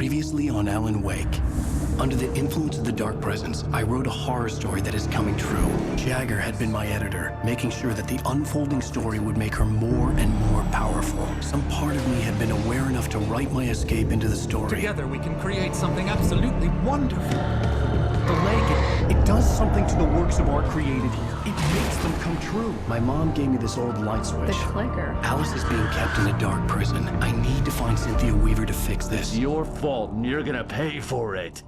Previously on Alan Wake. Under the influence of the dark presence, I wrote a horror story that is coming true. Jagger had been my editor, making sure that the unfolding story would make her more and more powerful. Some part of me had been aware enough to write my escape into the story. Together we can create something absolutely wonderful. The leg, it does something to the works of art created here. It makes them come true. My mom gave me this old light switch. The clicker. Alice is being kept in a dark prison. I need to find Cynthia Weaver to fix this. It's your fault, and you're gonna pay for it.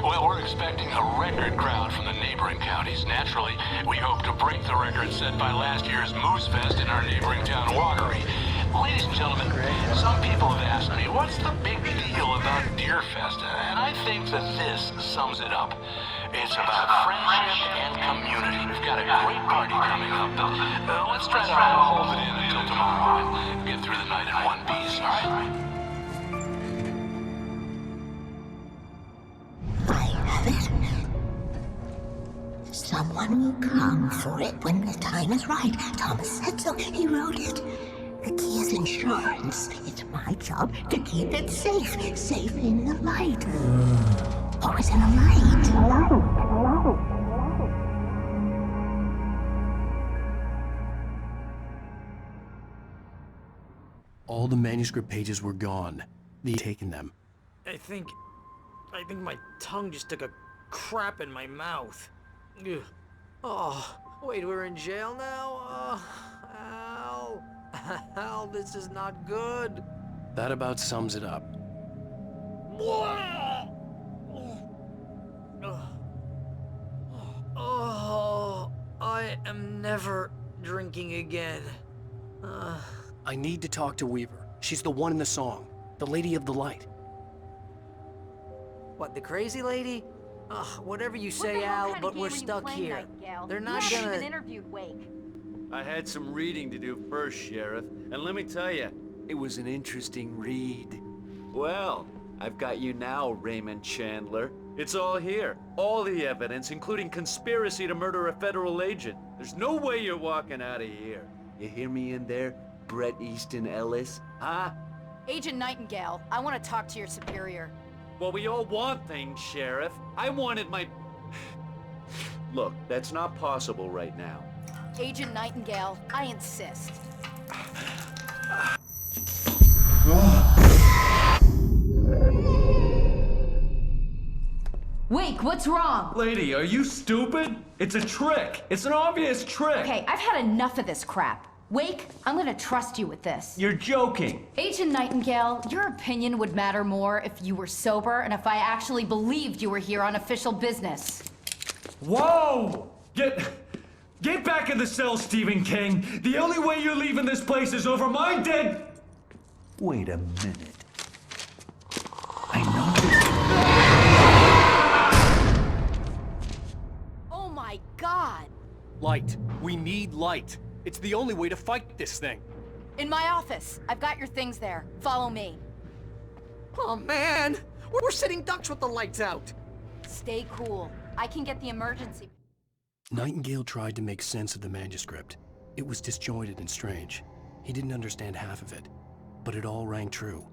Well, we're expecting a record crowd from the neighboring counties. Naturally, we hope to break the record set by last year's Moose Fest in our neighboring town, Watery. Ladies and gentlemen, some people have asked me, what's the big deal about Deer Fest? And I think that this sums it up. It's about friendship and community. We've got a great party coming up. Let's try to hold it in until tomorrow and get through the night in one piece, all right? Someone will come for it when the time is right. Thomas said so. He wrote it. The key is insurance. It's my job to keep it safe. Safe in the light. Always in the light. All the manuscript pages were gone. They'd taken them. I think my tongue just took a crap in my mouth. Ugh. Oh, wait, we're in jail now? Al. Al, this is not good. That about sums it up. Oh, I am never drinking again. I need to talk to Weaver. She's the one in the song. The Lady of the Light. What, the crazy lady? Whatever you say, Al, but we're stuck here. They're not gonna... You haven't even interviewed Wake. I had some reading to do first, Sheriff, and let me tell you, it was an interesting read. Well, I've got you now, Raymond Chandler. It's all here. All the evidence, including conspiracy to murder a federal agent. There's no way you're walking out of here. You hear me in there, Bret Easton Ellis? Huh? Agent Nightingale, I want to talk to your superior. Well, we all want things, Sheriff. I wanted my... Look, that's not possible right now. Agent Nightingale, I insist. Wake, what's wrong? Lady, are you stupid? It's a trick. It's an obvious trick. Okay, I've had enough of this crap. Wake, I'm gonna trust you with this. You're joking. Agent Nightingale, your opinion would matter more if you were sober and if I actually believed you were here on official business. Whoa! Get back in the cell, Stephen King. The only way you're leaving this place is over my dead... Wait a minute. I know... Oh my God! Light. We need light. It's the only way to fight this thing. In my office. I've got your things there. Follow me. Oh, man! We're sitting ducks with the lights out. Stay cool. I can get the emergency. Nightingale tried to make sense of the manuscript. It was disjointed and strange. He didn't understand half of it, but it all rang true.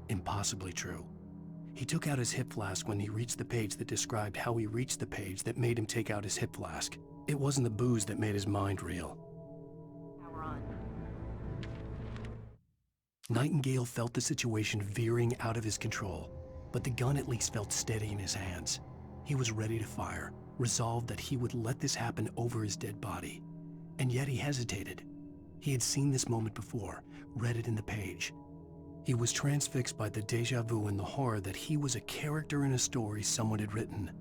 Impossibly true. He took out his hip flask when he reached the page that described how he reached the page that made him take out his hip flask. It wasn't the booze that made his mind reel. Power on. Nightingale felt the situation veering out of his control, but the gun at least felt steady in his hands. He was ready to fire, resolved that he would let this happen over his dead body. And yet he hesitated. He had seen this moment before, read it in the page. He was transfixed by the déjà vu and the horror that he was a character in a story someone had written.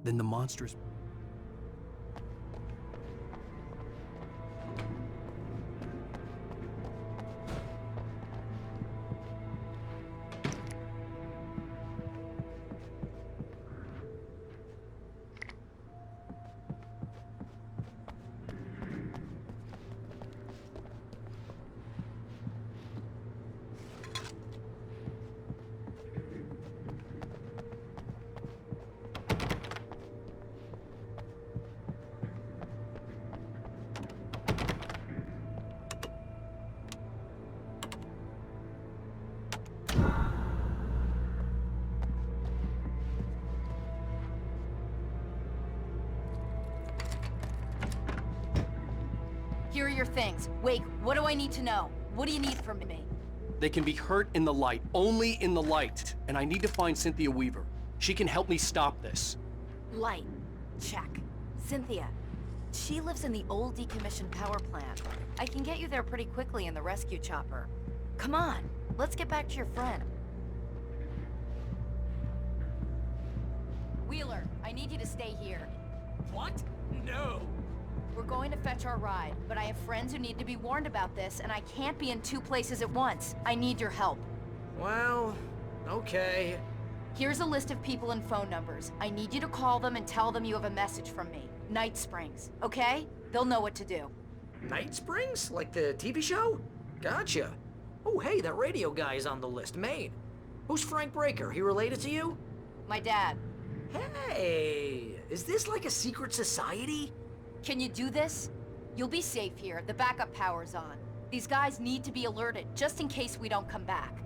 Then the monstrous... things. Wake, what do I need to know? What do you need from me? They can be hurt in the light, only in the light. And I need to find Cynthia Weaver. She can help me stop this. Light. Check. Cynthia. She lives in the old decommissioned power plant. I can get you there pretty quickly in the rescue chopper. Come on, let's get back to your friend. Wheeler, I need you to stay here. What? No. We're going to fetch our ride, but I have friends who need to be warned about this, and I can't be in 2 places at once. I need your help. Well, okay. Here's a list of people and phone numbers. I need you to call them and tell them you have a message from me. Night Springs, okay? They'll know what to do. Night Springs? Like the TV show? Gotcha. Oh, hey, that radio guy is on the list. Maine. Who's Frank Breaker? He related to you? My dad. Hey, is this like a secret society? Can you do this? You'll be safe here. The backup power's on. These guys need to be alerted, just in case we don't come back.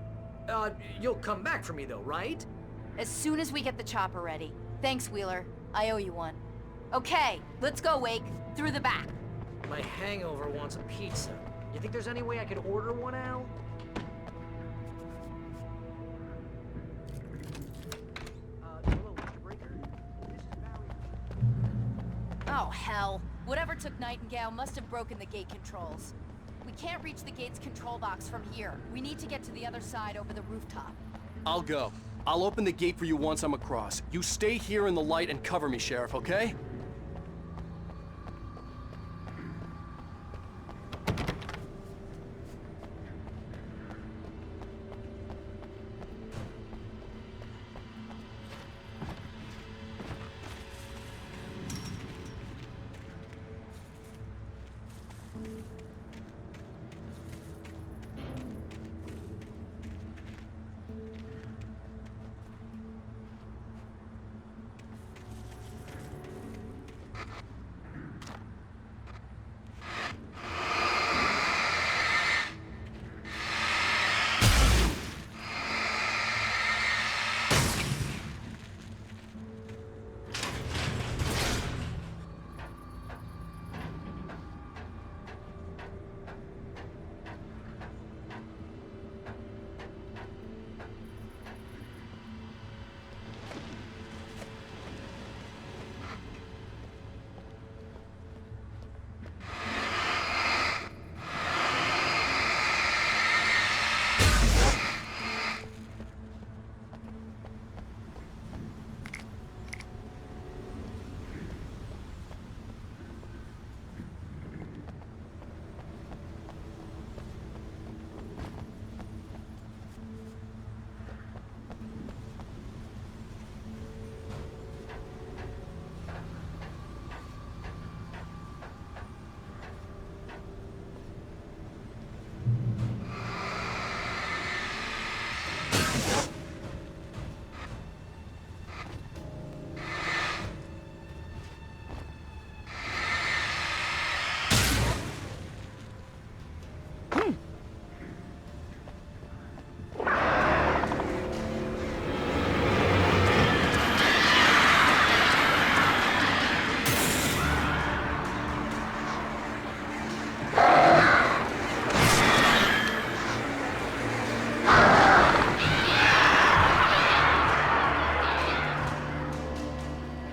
You'll come back for me though, right? As soon as we get the chopper ready. Thanks, Wheeler. I owe you one. Okay, let's go, Wake. Through the back. My hangover wants a pizza. You think there's any way I could order one, Al? Hello, Mr. Breaker. This is Barry. Oh, hell. Whatever took Nightingale must have broken the gate controls. We can't reach the gate's control box from here. We need to get to the other side over the rooftop. I'll go. I'll open the gate for you once I'm across. You stay here in the light and cover me, Sheriff, okay?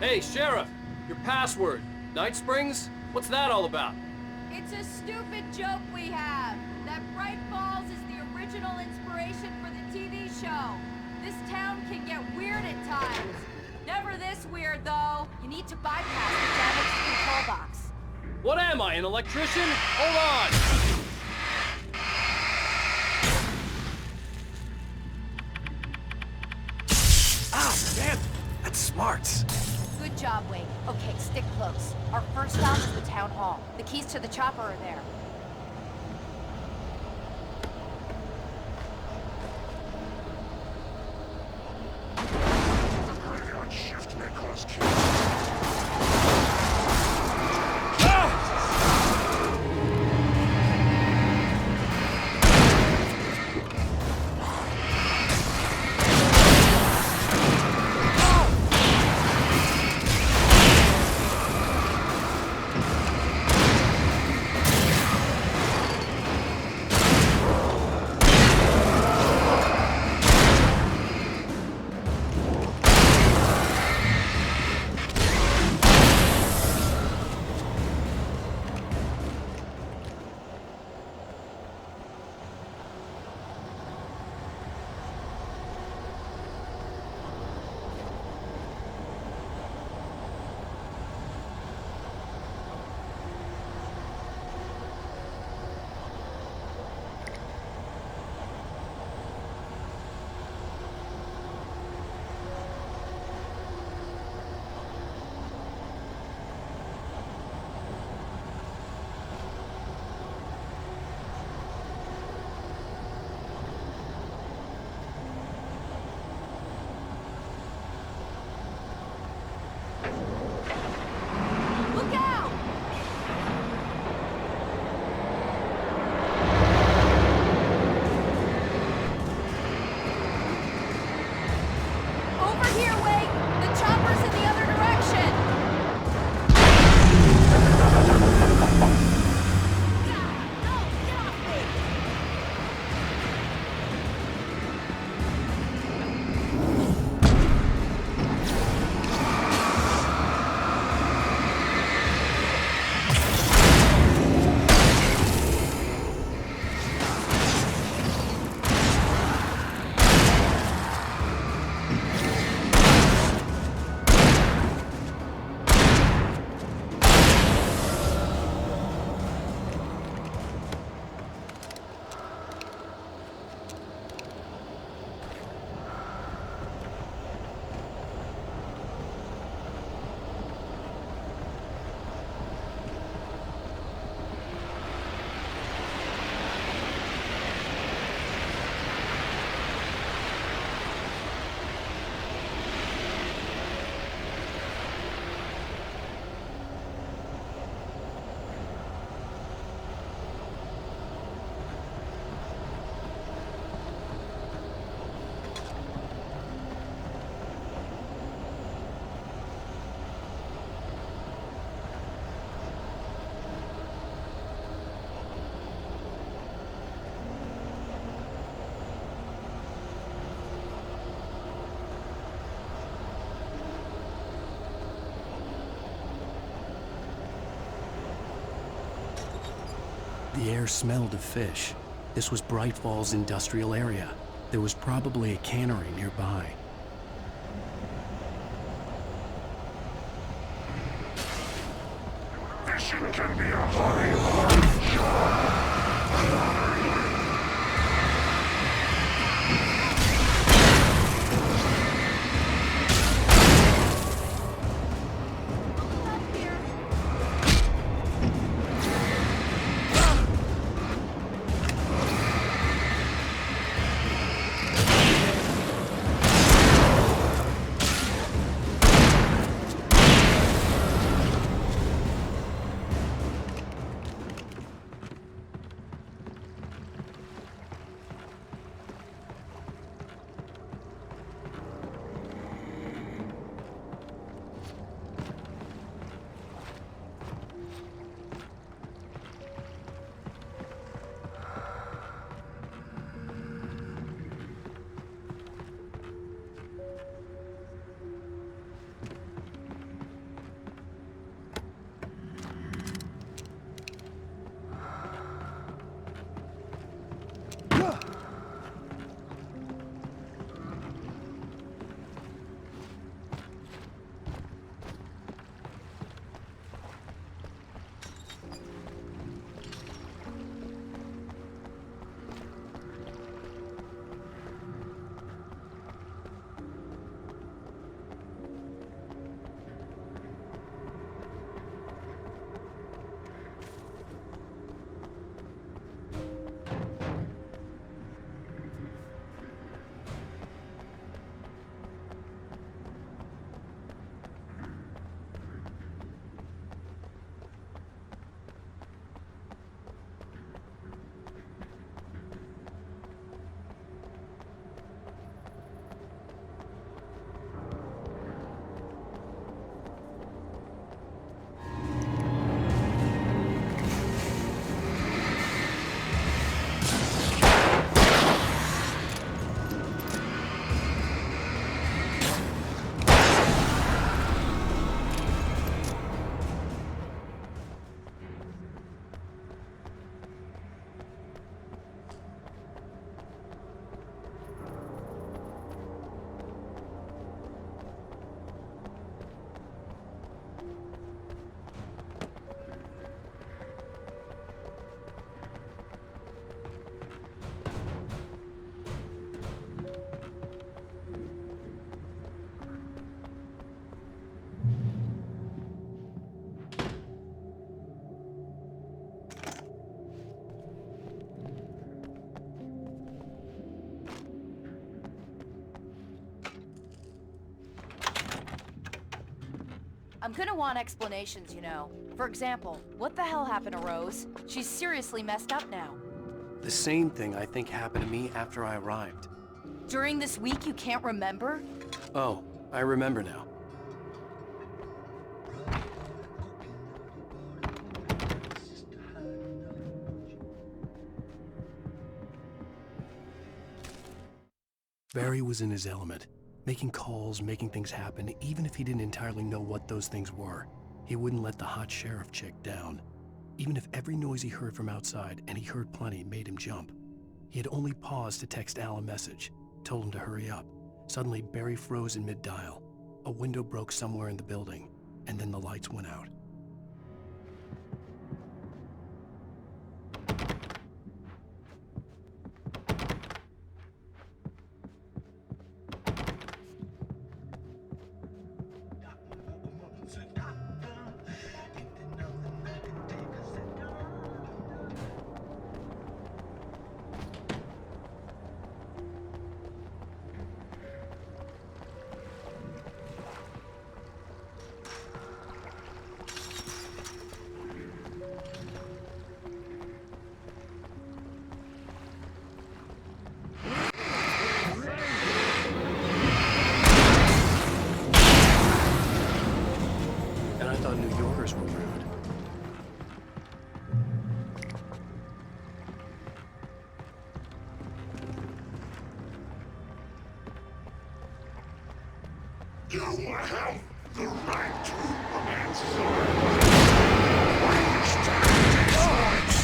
Hey, Sheriff, your password. Night Springs? What's that all about? It's a stupid joke we have. That Braight-Fall's is the original inspiration for the TV show. This town can get weird at times. Never this weird, though. You need to bypass the damaged control box. What am I, an electrician? Hold on! Ah, damn! That's smart. Good job, Wake. Okay, stick close. Our first stop is the town hall. The keys to the chopper are there. The air smelled of fish. This was Braight-Fall's industrial area. There was probably a cannery nearby. Fishing can be a hard job. I'm gonna want explanations, you know. For example, what the hell happened to Rose? She's seriously messed up now. The same thing I think happened to me after I arrived. During this week, you can't remember? Oh, I remember now. Barry was in his element, making calls, making things happen, even if he didn't entirely know what those things were. He wouldn't let the hot sheriff chick down. Even if every noise he heard from outside, and he heard plenty, made him jump. He had only paused to text Al a message, told him to hurry up. Suddenly, Barry froze in mid-dial. A window broke somewhere in the building, and then the lights went out. You have the right to remain silent. Waste these rights.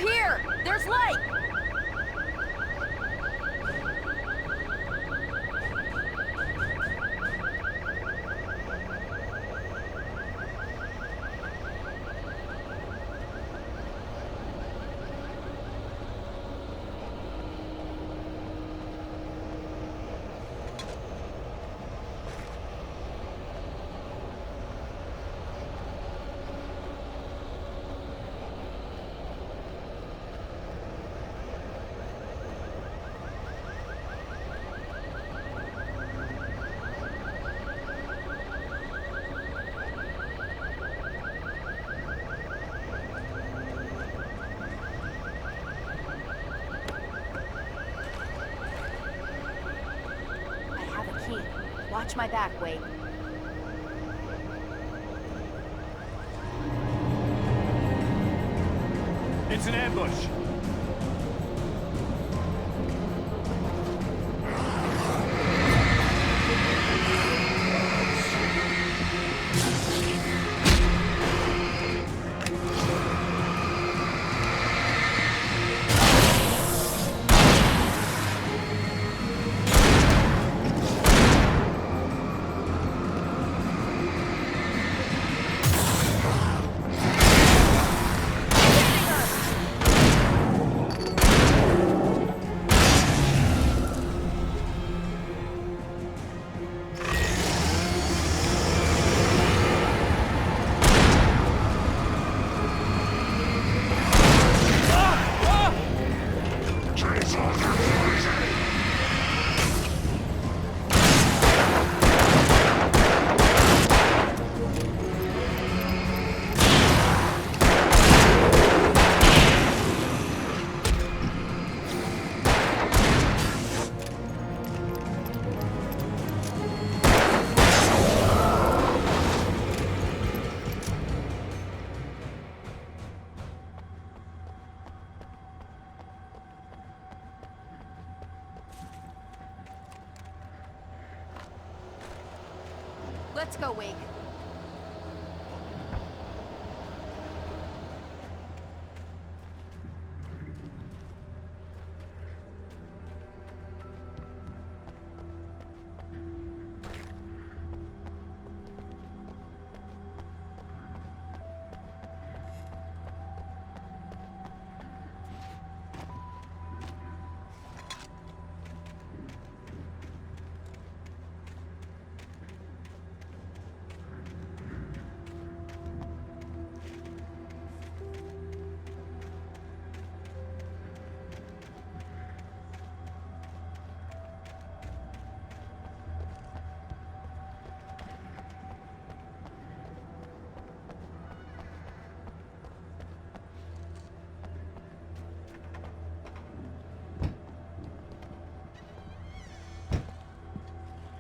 here! There's light! Watch my back, Wake. It's an ambush. Let's go, Wake.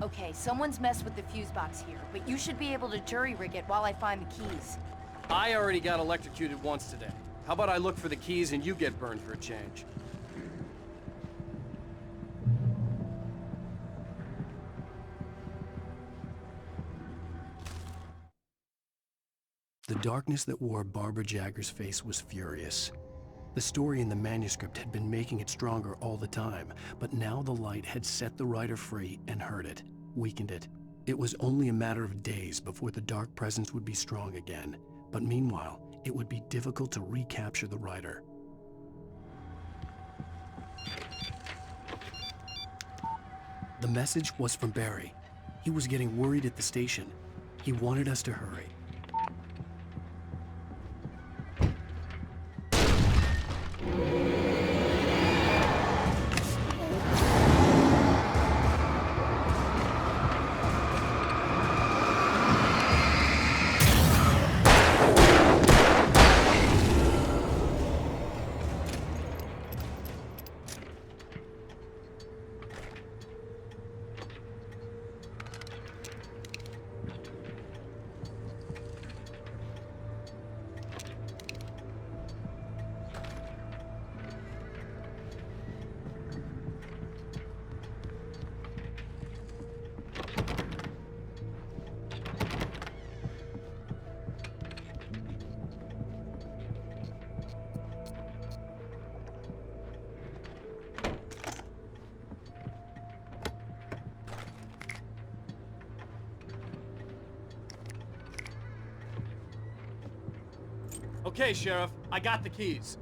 Okay, someone's messed with the fuse box here, but you should be able to jury-rig it while I find the keys. I already got electrocuted once today. How about I look for the keys and you get burned for a change? The darkness that wore Barbara Jagger's face was furious. The story in the manuscript had been making it stronger all the time, but now the light had set the writer free and hurt it, weakened it. It was only a matter of days before the dark presence would be strong again, but meanwhile, it would be difficult to recapture the writer. The message was from Barry. He was getting worried at the station. He wanted us to hurry. Okay, Sheriff, I got the keys.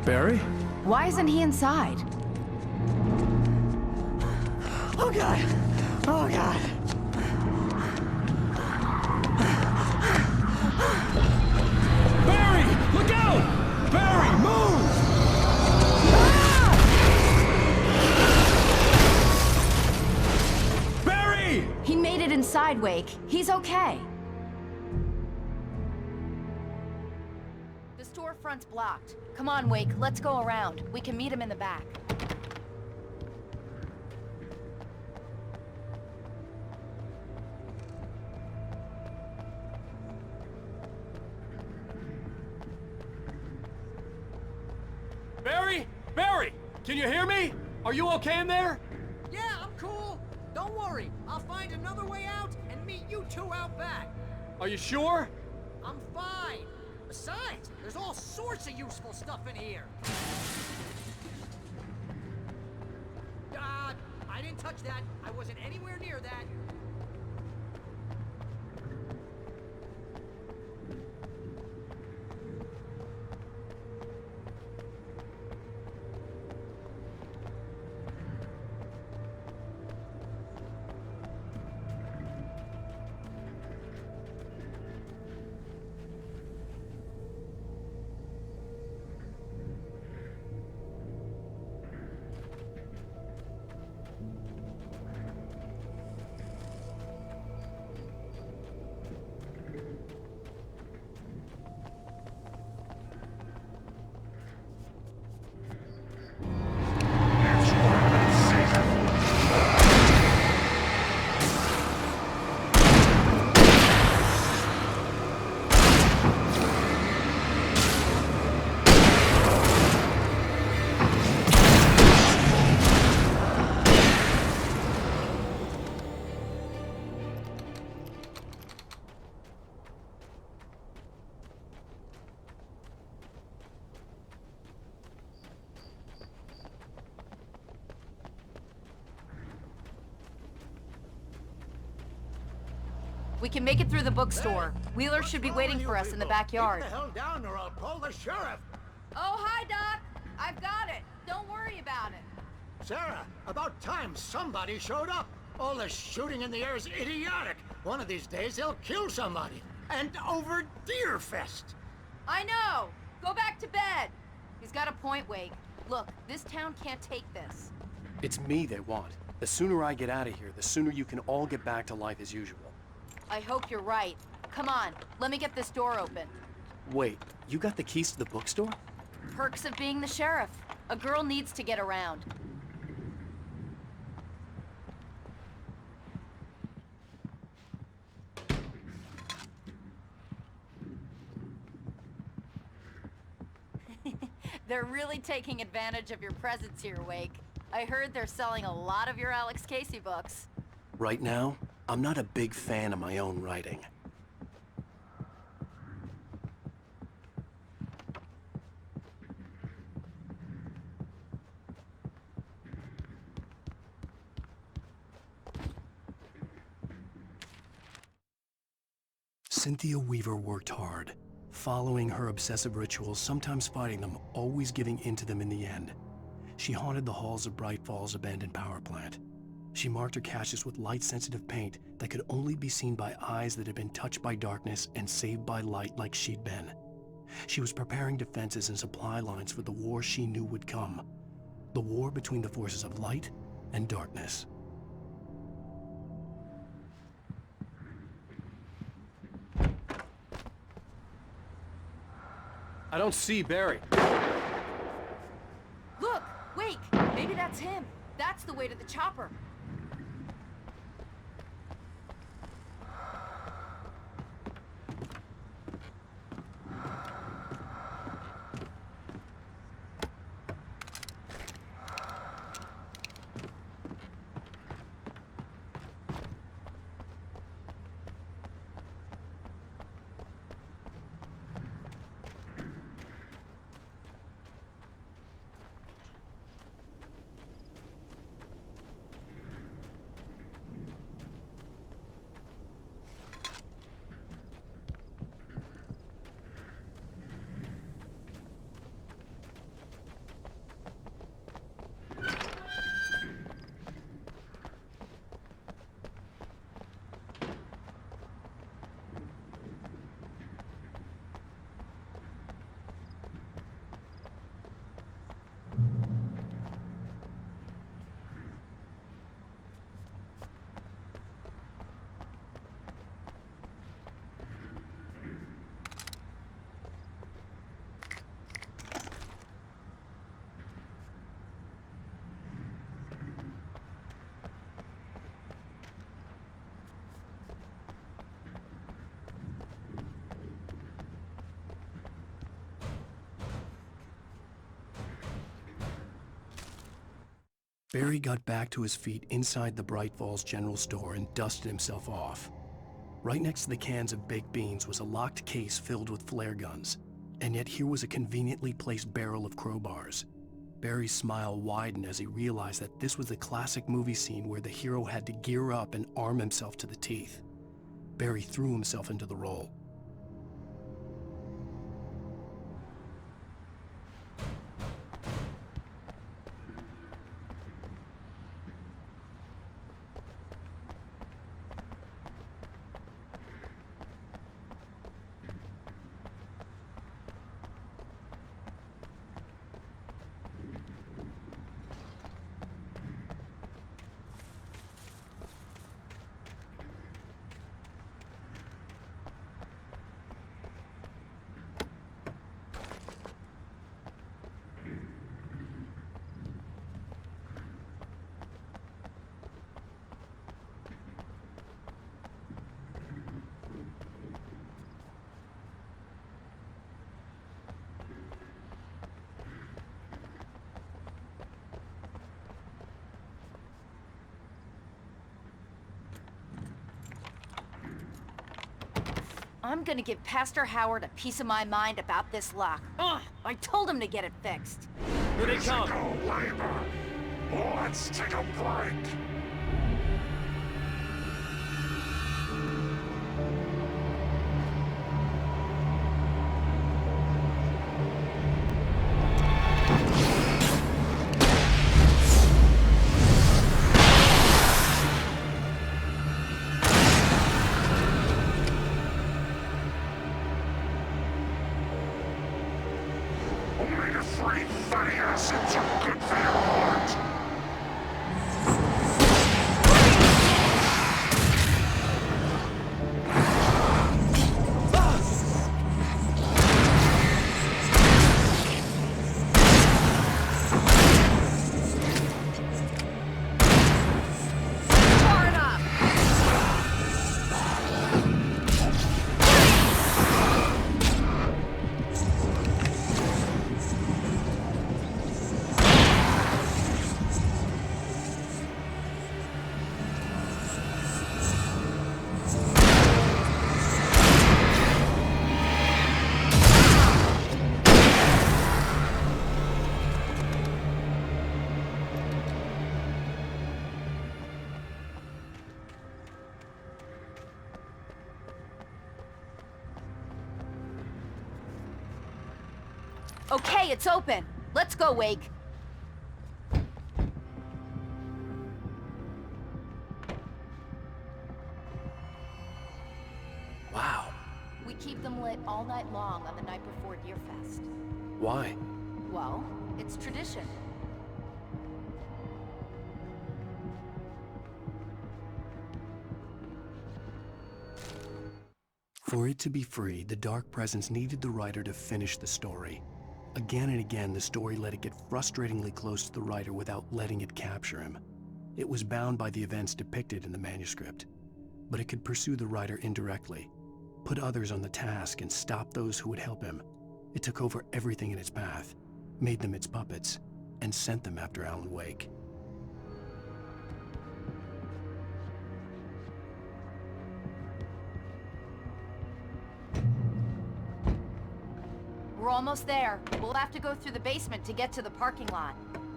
Barry? Why isn't he inside? Oh God! Oh God! Barry! Look out! Barry, move! Barry! He made it inside, Wake. He's okay. The storefront's blocked. Come on, Wake, let's go around. We can meet him in the back. Barry? Barry! Can you hear me? Are you okay in there? Yeah, I'm cool. Don't worry. I'll find another way out and meet you two out back. Are you sure? I'm fine. Besides, there's all sorts of useful stuff in here. I didn't touch that. I wasn't anywhere near that. We can make it through the bookstore. Wheeler should be waiting for us in the backyard. Keep the hell down or I'll call the sheriff. Oh, hi, Doc. I've got it. Don't worry about it. Sarah, about time somebody showed up. All this shooting in the air is idiotic. One of these days they'll kill somebody. And over Deerfest. I know. Go back to bed. He's got a point, Wake. Look, this town can't take this. It's me they want. The sooner I get out of here, the sooner you can all get back to life as usual. I hope you're right. Come on, let me get this door open. Wait, you got the keys to the bookstore? Perks of being the sheriff. A girl needs to get around. They're really taking advantage of your presence here, Wake. I heard they're selling a lot of your Alex Casey books. Right now, I'm not a big fan of my own writing. Cynthia Weaver worked hard, following her obsessive rituals, sometimes fighting them, always giving in to them in the end. She haunted the halls of Braight-Fall's abandoned power plant. She marked her caches with light-sensitive paint that could only be seen by eyes that had been touched by darkness and saved by light like she'd been. She was preparing defenses and supply lines for the war she knew would come. The war between the forces of light and darkness. I don't see Barry. Look, Wake, maybe that's him. That's the way to the chopper. Barry got back to his feet inside the Braight-Fall's general store and dusted himself off. Right next to the cans of baked beans was a locked case filled with flare guns, and yet here was a conveniently placed barrel of crowbars. Barry's smile widened as he realized that this was the classic movie scene where the hero had to gear up and arm himself to the teeth. Barry threw himself into the role. I'm gonna give Pastor Howard a piece of my mind about this lock. Ugh, I told him to get it fixed. Here they come. Labor. Let's take a break. Omega-3 fatty acids are good for your heart. Far enough! Okay, it's open. Let's go, Wake. Wow. We keep them lit all night long on the night before Deerfest. Why? Well, it's tradition. For it to be free, the Dark Presence needed the writer to finish the story. Again and again, the story let it get frustratingly close to the writer without letting it capture him. It was bound by the events depicted in the manuscript, but it could pursue the writer indirectly, put others on the task, and stop those who would help him. It took over everything in its path, made them its puppets, and sent them after Alan Wake. We're almost there. We'll have to go through the basement to get to the parking lot.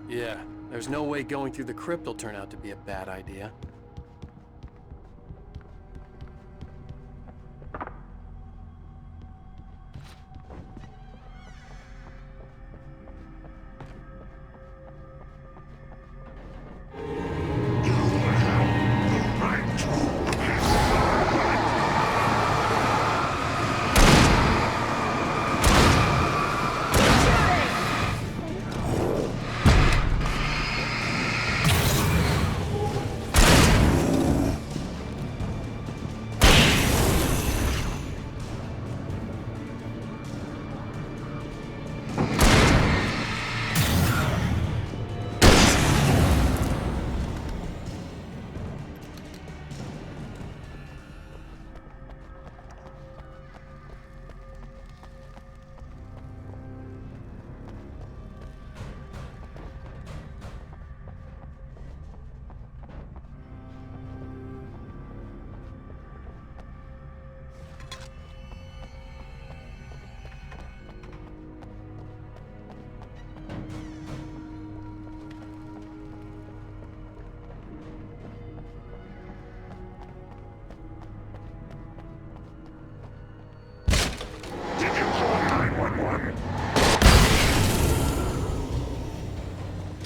Yeah, there's no way going through the crypt will turn out to be a bad idea.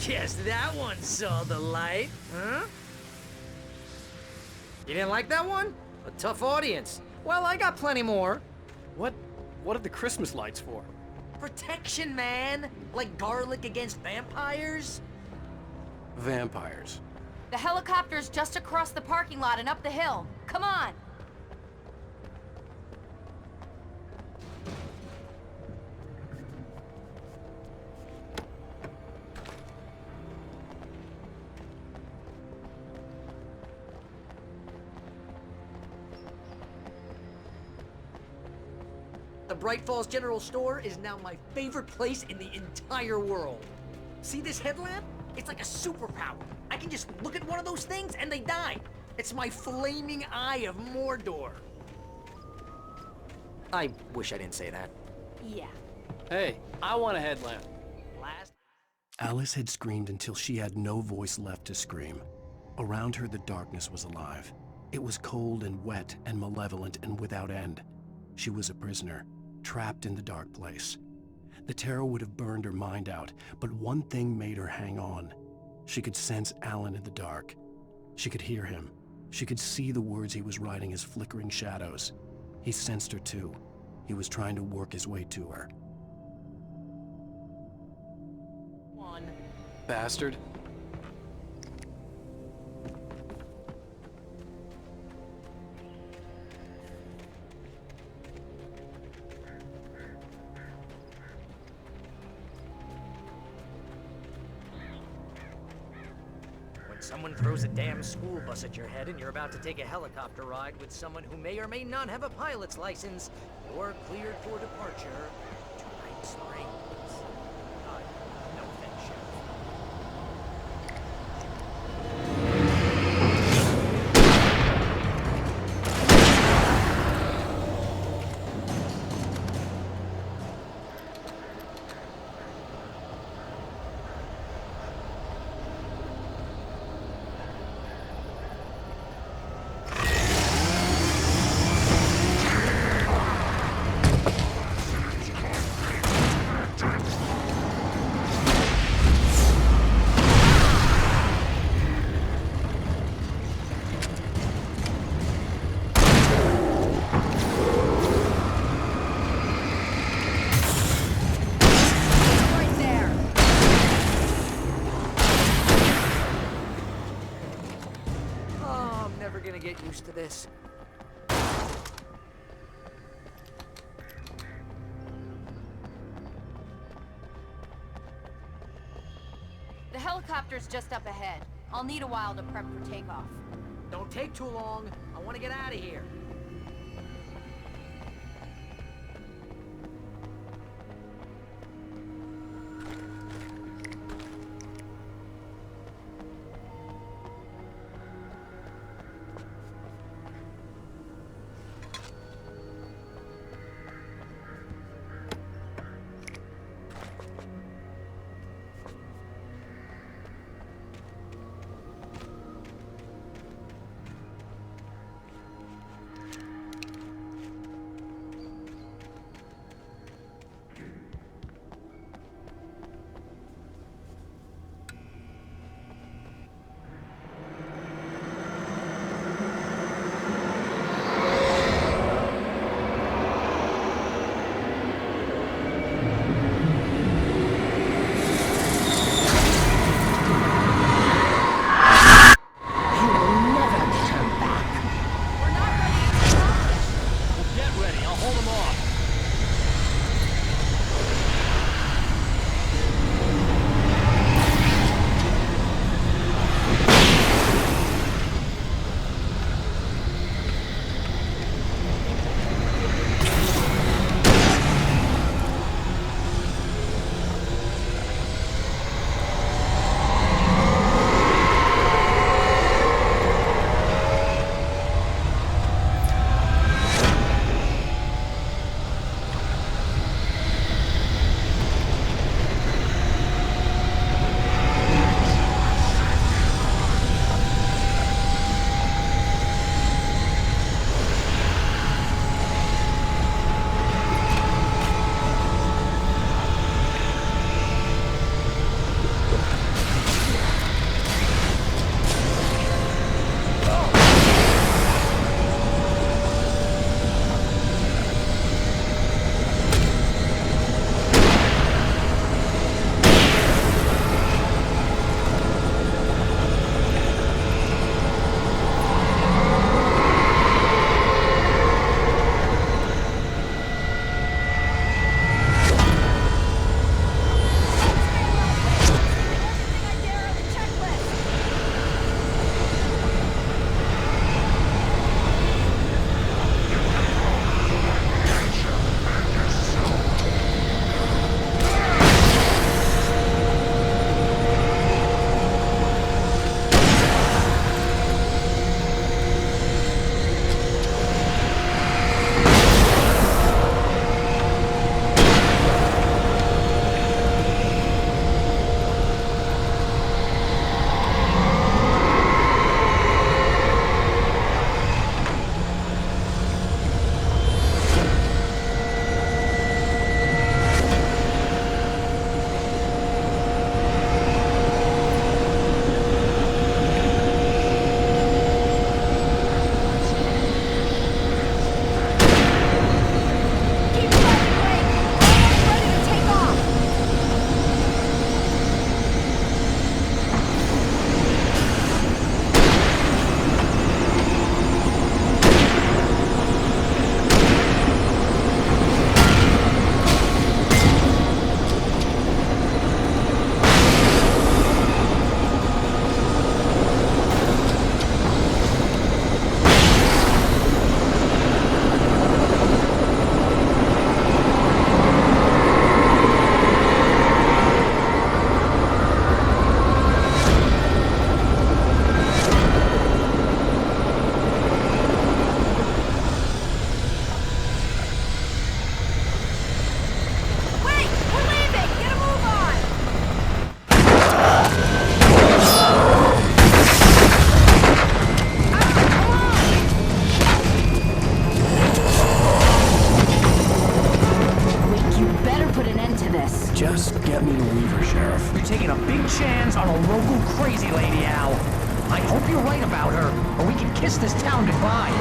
Guess that one saw the light, huh? You didn't like that one? A tough audience. Well, I got plenty more. What are the Christmas lights for? Protection, man. Like garlic against vampires. Vampires. The helicopter's just across the parking lot and up the hill. Come on! The Braight-Fall's General Store is now my favorite place in the entire world. See this headlamp? It's like a superpower. I can just look at one of those things and they die. It's my flaming eye of Mordor. I wish I didn't say that. Yeah. Hey, I want a headlamp. Alice had screamed until she had no voice left to scream. Around her, the darkness was alive. It was cold and wet and malevolent and without end. She was a prisoner, trapped in the dark place. The terror would have burned her mind out, but one thing made her hang on. She could sense Alan in the dark. She could hear him. She could see the words he was writing as flickering shadows. He sensed her too. He was trying to work his way to her. One. Bastard. Someone throws a damn school bus at your head and you're about to take a helicopter ride with someone who may or may not have a pilot's license, you're cleared for departure to Night Springs. No offense, Sheriff. Get used to this. The helicopter's just up ahead. I'll need a while to prep for takeoff. Don't take too long. I want to get out of here. Just get me to Weaver, Sheriff. You're taking a big chance on a local crazy lady, Al. I hope you're right about her, or we can kiss this town goodbye.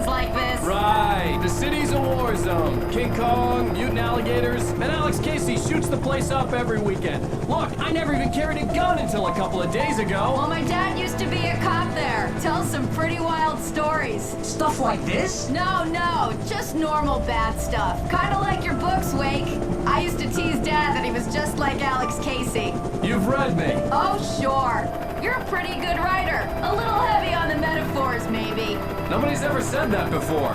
Like this. Right, the city's a war zone. King Kong, mutant alligators, and Alex Casey shoots the place up every weekend. Look, I never even carried a gun until a couple of days ago. Well, my dad used to be a cop there. Tells some pretty wild stories. Stuff like this? No, just normal bad stuff. Kinda like your books, Wake. I used to tease Dad that he was just like Alex Casey. You've read me. Oh, sure. You're a pretty good writer. A little heavy on the metaphors, maybe. Nobody's ever said that before.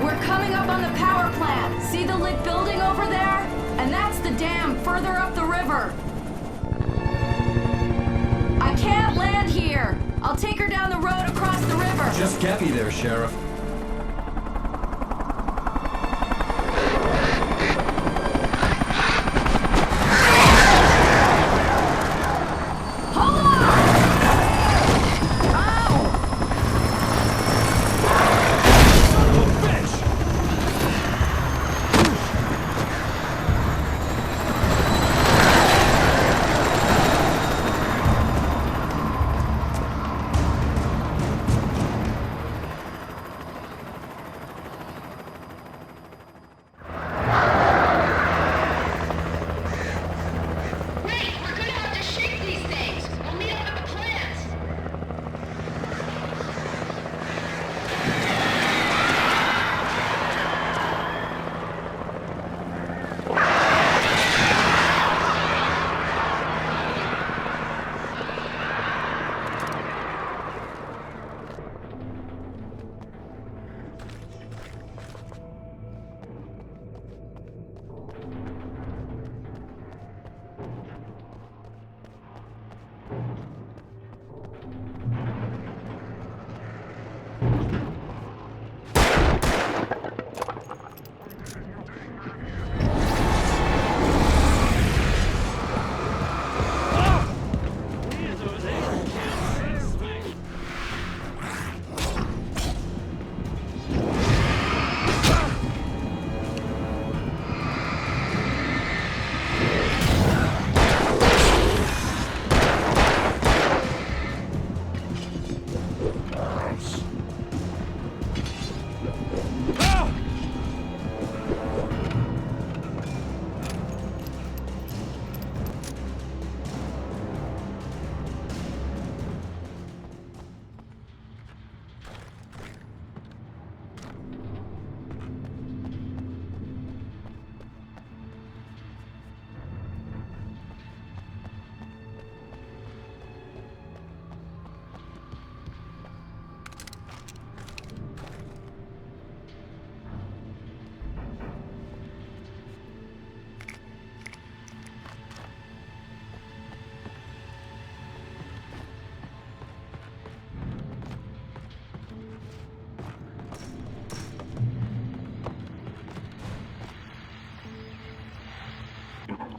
We're coming up on the power plant. See the lit building over there? And that's the dam further up the river. I can't land here. I'll take her down the road across the river. Just get me there, Sheriff.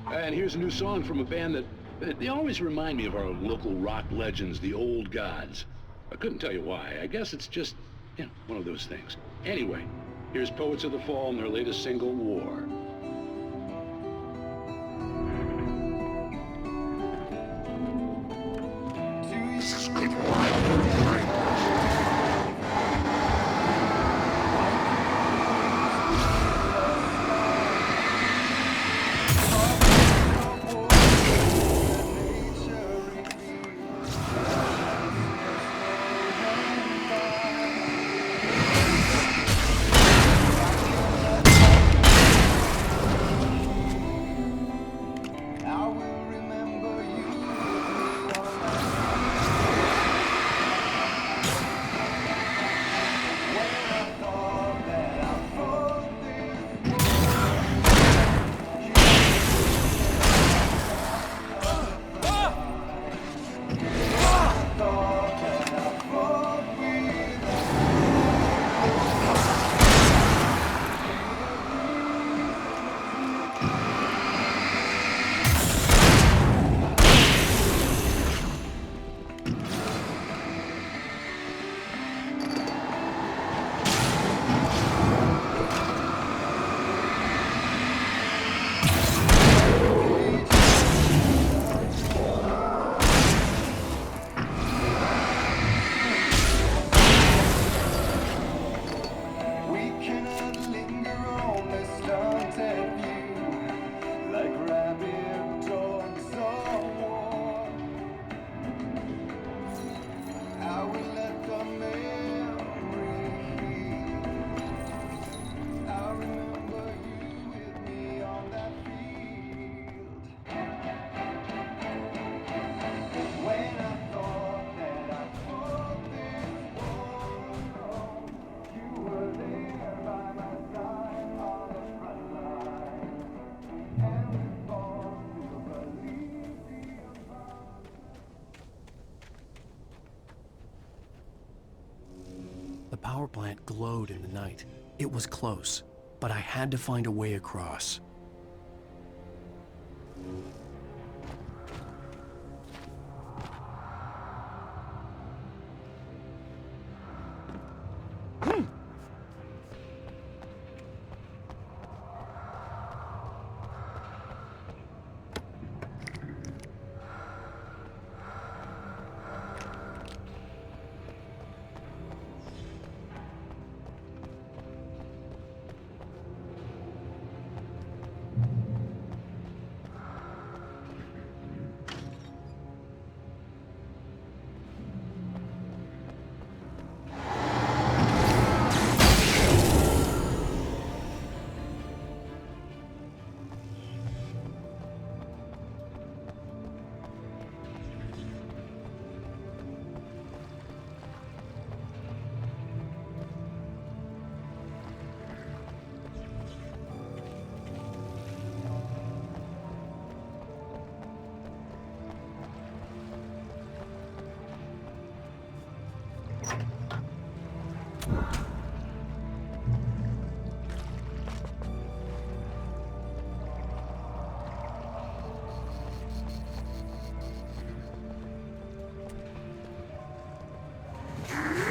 And here's a new song from a band that they always remind me of our local rock legends, the Old Gods. I couldn't tell you why. I guess it's just, one of those things. Anyway, here's Poets of the Fall and their latest single, War. The power plant glowed in the night. It was close, but I had to find a way across.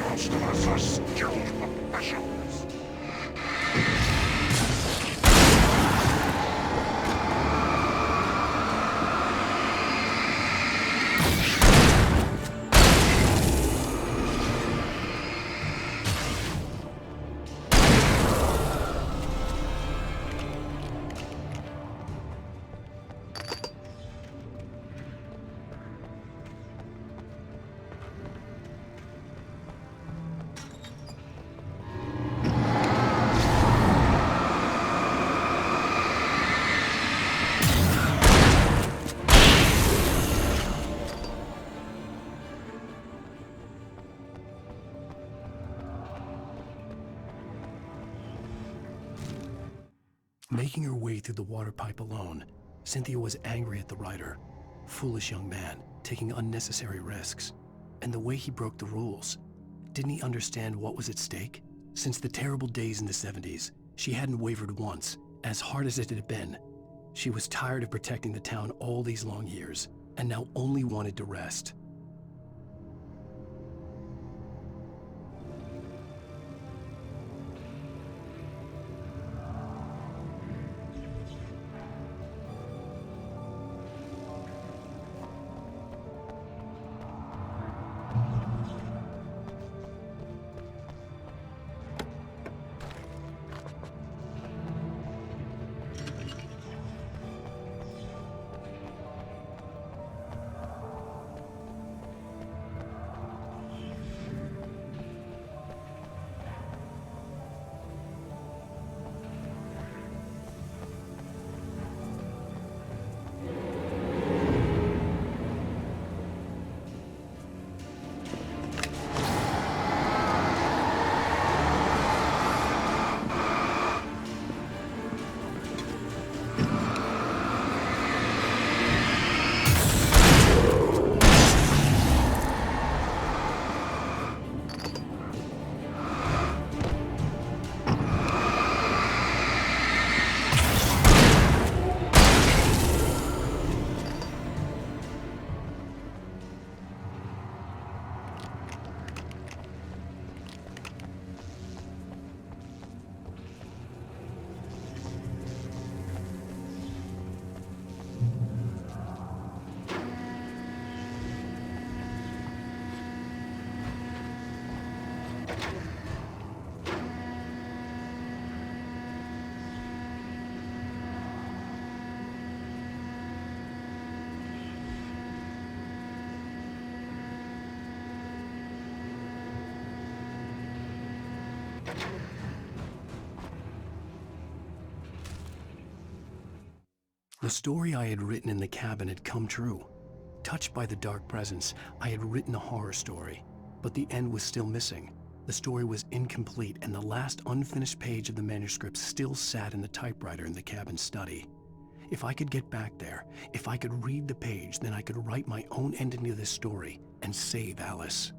Most of us are skilled professionals. Making her way through the water pipe alone, Cynthia was angry at the writer. Foolish young man, taking unnecessary risks. And the way he broke the rules. Didn't he understand what was at stake? Since the terrible days in the 70s, she hadn't wavered once, as hard as it had been. She was tired of protecting the town all these long years, and now only wanted to rest. The story I had written in the cabin had come true. Touched by the dark presence, I had written a horror story, but the end was still missing. The story was incomplete, and the last unfinished page of the manuscript still sat in the typewriter in the cabin study. If I could get back there, if I could read the page, then I could write my own ending to this story and save Alice.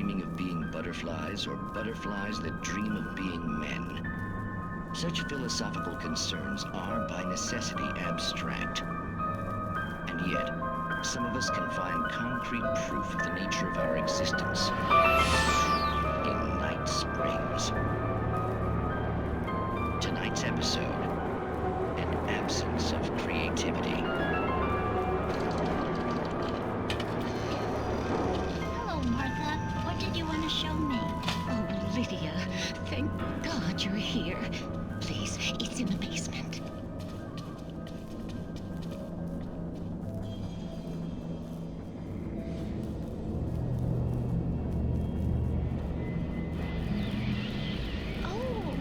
dreaming of being butterflies or butterflies that dream of being men. Such philosophical concerns are by necessity abstract. And yet, some of us can find concrete proof of the nature of our existence in Night Springs. Tonight's episode, an absence of creativity. Hello, Martha. What did you want to show me? Oh, Lydia, thank God you're here. Please, it's in the basement. Oh,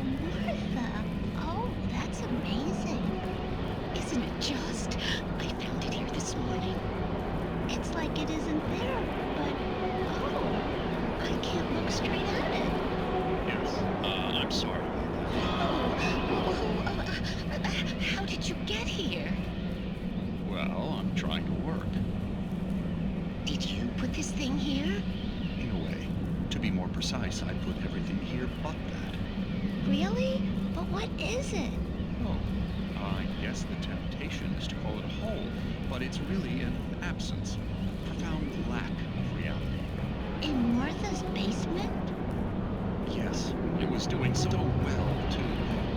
Martha. Oh, that's amazing. Isn't it just? I found it here this morning. It's like it isn't there, but oh, I can't look straight at it. Yes, I'm sorry. How did you get here? Well, I'm trying to work. Did you put this thing here? In a way. To be more precise, I put everything here but that. Really? But what is it? Oh, I guess the temptation is to call it a hole, but it's really an absence. Profound lack of reality. In Martha's basement? Yes, it was doing so well, too.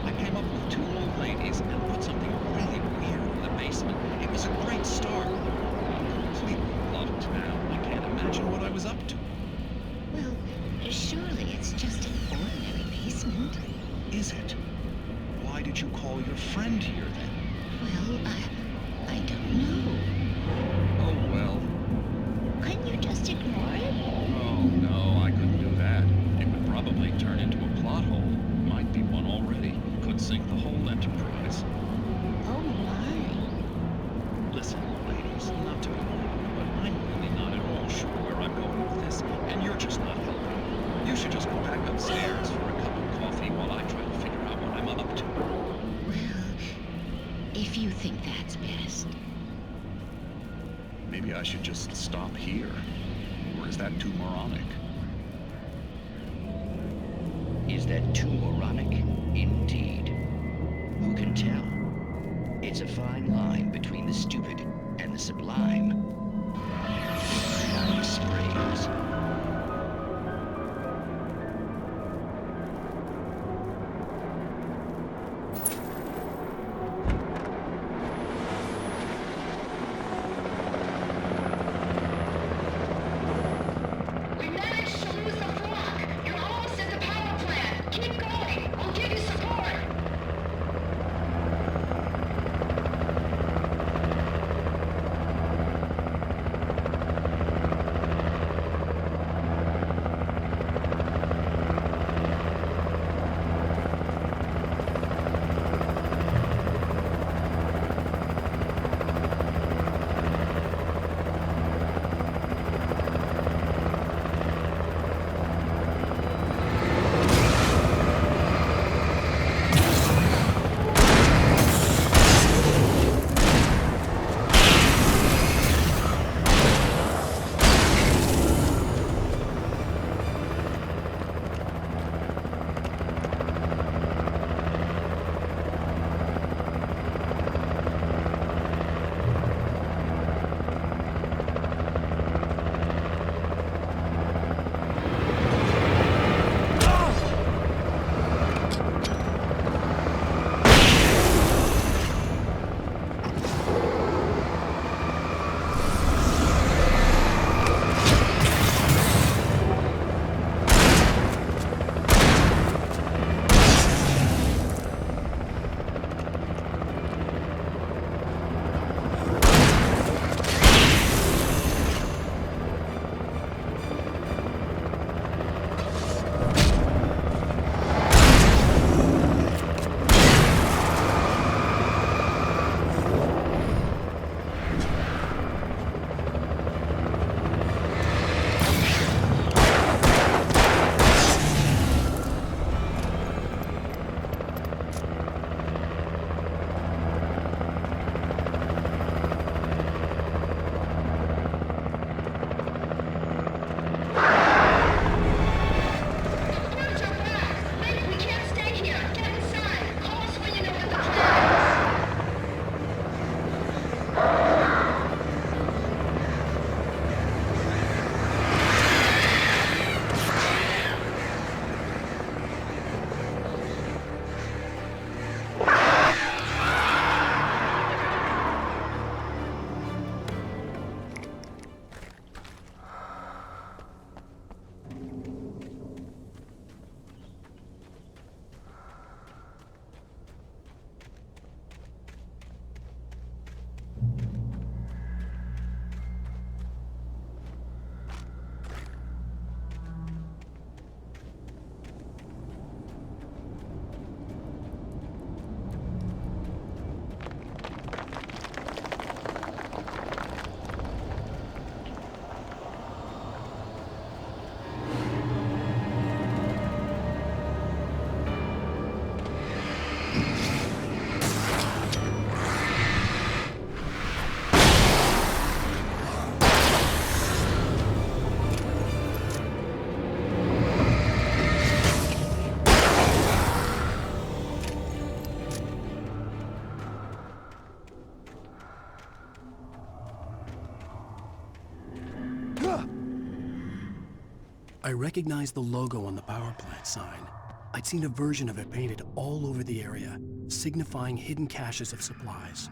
I came up with 2 old ladies and put something really weird in the basement. It was a great start. I'm completely blocked now. I can't imagine what I was up to. Well, surely it's just an ordinary basement. Is it? Why did you call your friend here, then? Well, I don't know. Oh, well. Couldn't you just ignore it? Oh, no, I couldn't do that. It would probably turn into a plot hole. Might be one already. Could sink the whole enterprise. Oh, my. Listen, ladies, not to be rude, but I'm really not at all sure where I'm going with this, and you're just not helping. You should just go back upstairs for a cup of coffee while I try to figure out what I'm up to. Well, if you think that's best. Maybe I should just stop here. Or is that too moronic? Is that too moronic? Indeed. Who can tell? It's a fine line between the stupid and the sublime. Night Springs. We managed to lose the flock. You're almost at the power plant. Keep going. I'll give you support. I recognized the logo on the power plant sign. I'd seen a version of it painted all over the area, signifying hidden caches of supplies.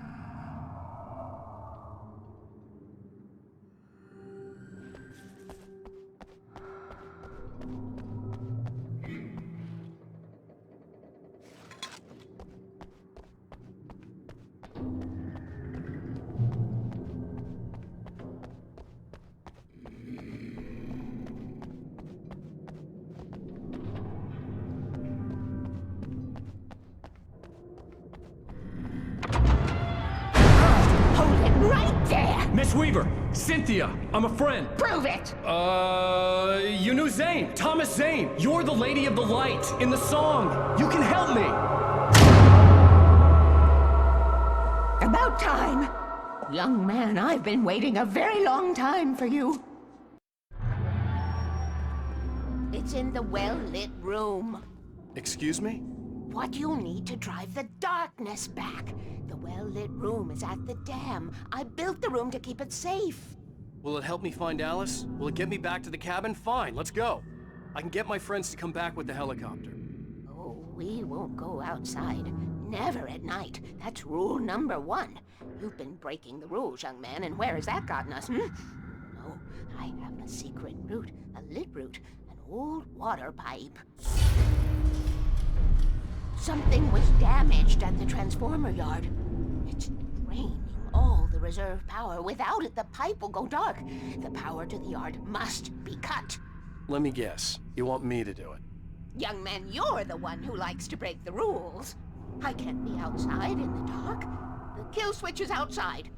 Miss Weaver, Cynthia, I'm a friend. Prove it! You knew Zane, Thomas Zane. You're the Lady of the Light in the song. You can help me. About time. Young man, I've been waiting a very long time for you. It's in the well-lit room. Excuse me? What you'll need to drive the darkness back. The well-lit room is at the dam. I built the room to keep it safe. Will it help me find Alice? Will it get me back to the cabin? Fine, let's go. I can get my friends to come back with the helicopter. Oh, we won't go outside. Never at night. That's rule number 1. You've been breaking the rules, young man, and where has that gotten us, No, I have a secret route, a lit route, an old water pipe. Something was damaged at the transformer yard. It's draining all the reserve power. Without it, the pipe will go dark. The power to the yard must be cut. Let me guess. You want me to do it? Young man, you're the one who likes to break the rules. I can't be outside in the dark. The kill switch is outside.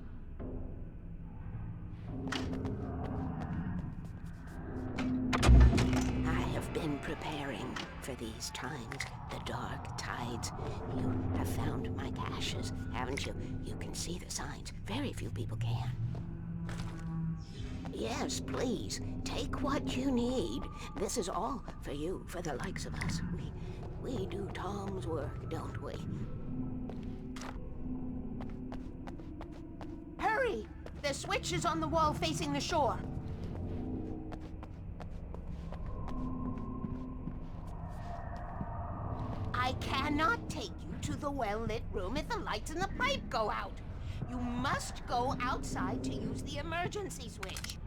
I have been preparing for these times, the dark tides. You have found my caches, haven't you? You can see the signs. Very few people can. Yes, please, take what you need. This is all for you, for the likes of us. We do Tom's work, don't we? Hurry! The switch is on the wall facing the shore. I cannot take you to the well-lit room if the lights in the pipe go out. You must go outside to use the emergency switch.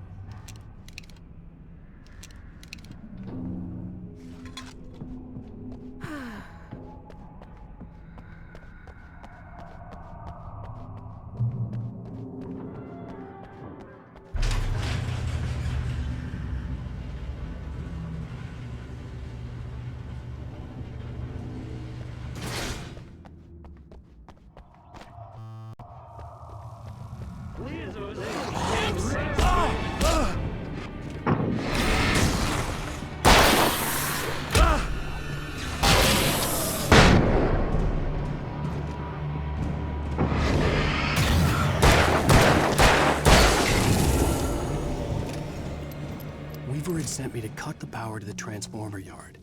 Weaver had sent me to cut the power to the transformer yard.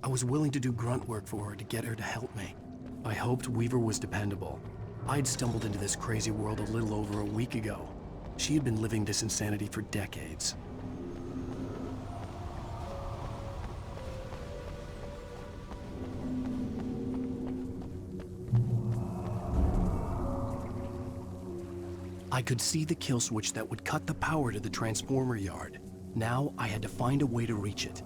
I was willing to do grunt work for her to get her to help me. I hoped Weaver was dependable. I'd stumbled into this crazy world a little over a week ago. She had been living this insanity for decades. I could see the kill switch that would cut the power to the transformer yard. Now I had to find a way to reach it.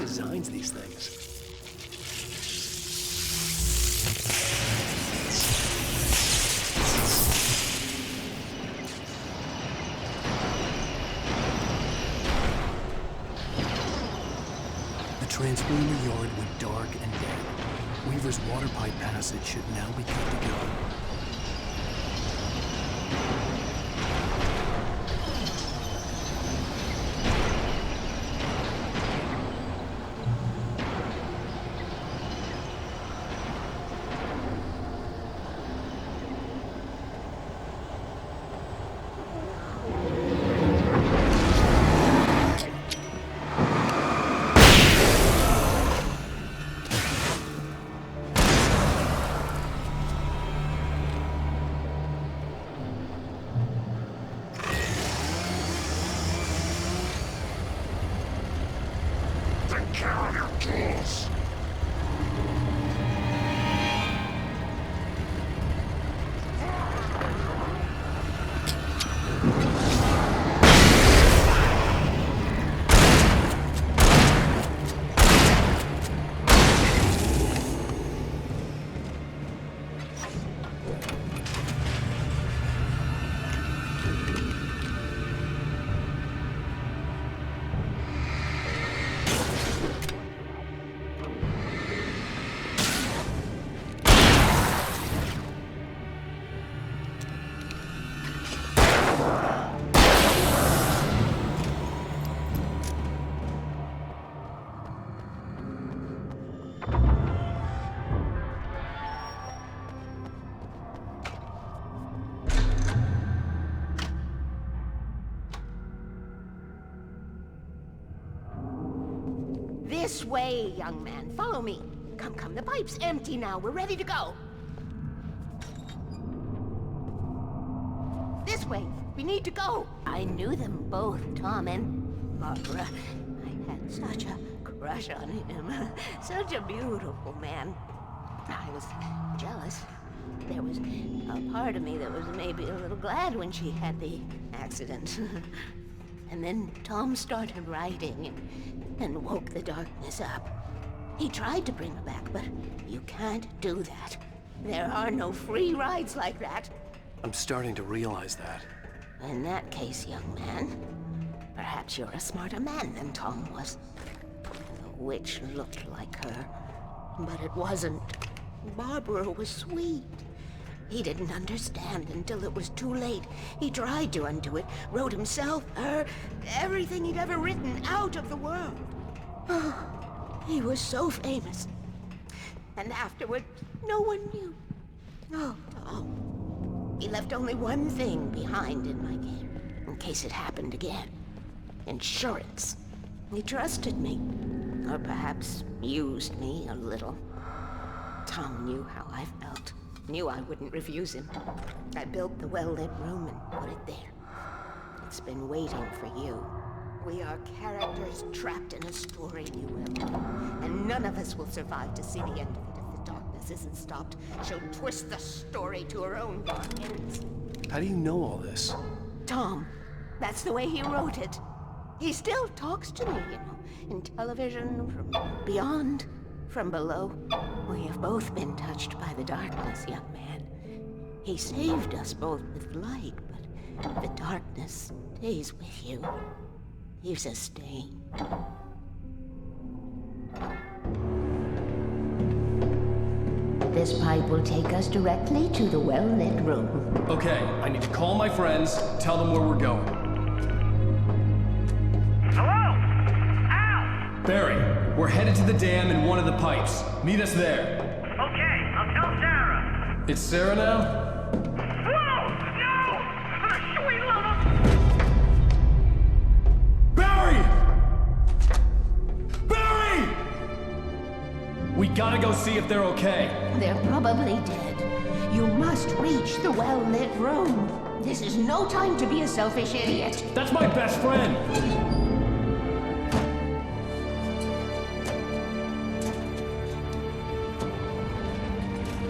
designs these things? The transformer yard went dark and dead. Weaver's water pipe passage should now be good to go. This way, young man. Follow me. Come, come. The pipe's empty now. We're ready to go. This way. We need to go. I knew them both, Tom and Barbara. I had such a crush on him. Such a beautiful man. I was jealous. There was a part of me that was maybe a little glad when she had the accident. And then Tom started writing and woke the darkness up. He tried to bring her back, but you can't do that. There are no free rides like that. I'm starting to realize that. In that case, young man, perhaps you're a smarter man than Tom was. The witch looked like her, but it wasn't. Barbara was sweet. He didn't understand until it was too late. He tried to undo it, wrote himself, her, everything he'd ever written out of the world. Oh, he was so famous. And afterward, no one knew. Oh, Tom. He left only one thing behind in my game, in case it happened again. Insurance. He trusted me. Or perhaps used me a little. Tom knew how I felt. Knew I wouldn't refuse him. I built the well-lit room and put it there. It's been waiting for you. We are characters trapped in a story, you will. And none of us will survive to see the end of it if the darkness isn't stopped. She'll twist the story to her own dark ends. How do you know all this? Tom, that's the way he wrote it. He still talks to me, in television, from beyond, from below. We have both been touched by the darkness, young man. He saved us both with light, but the darkness stays with you. Leaves a stain. This pipe will take us directly to the well-lit room. Okay, I need to call my friends, tell them where we're going. Hello? Al! Barry, we're headed to the dam in one of the pipes. Meet us there. Okay, I'll tell Sarah. It's Sarah now? Whoa! No! For the sweet love of... Barry! Barry! We gotta go see if they're okay. They're probably dead. You must reach the well-lit room. This is no time to be a selfish idiot. That's my best friend!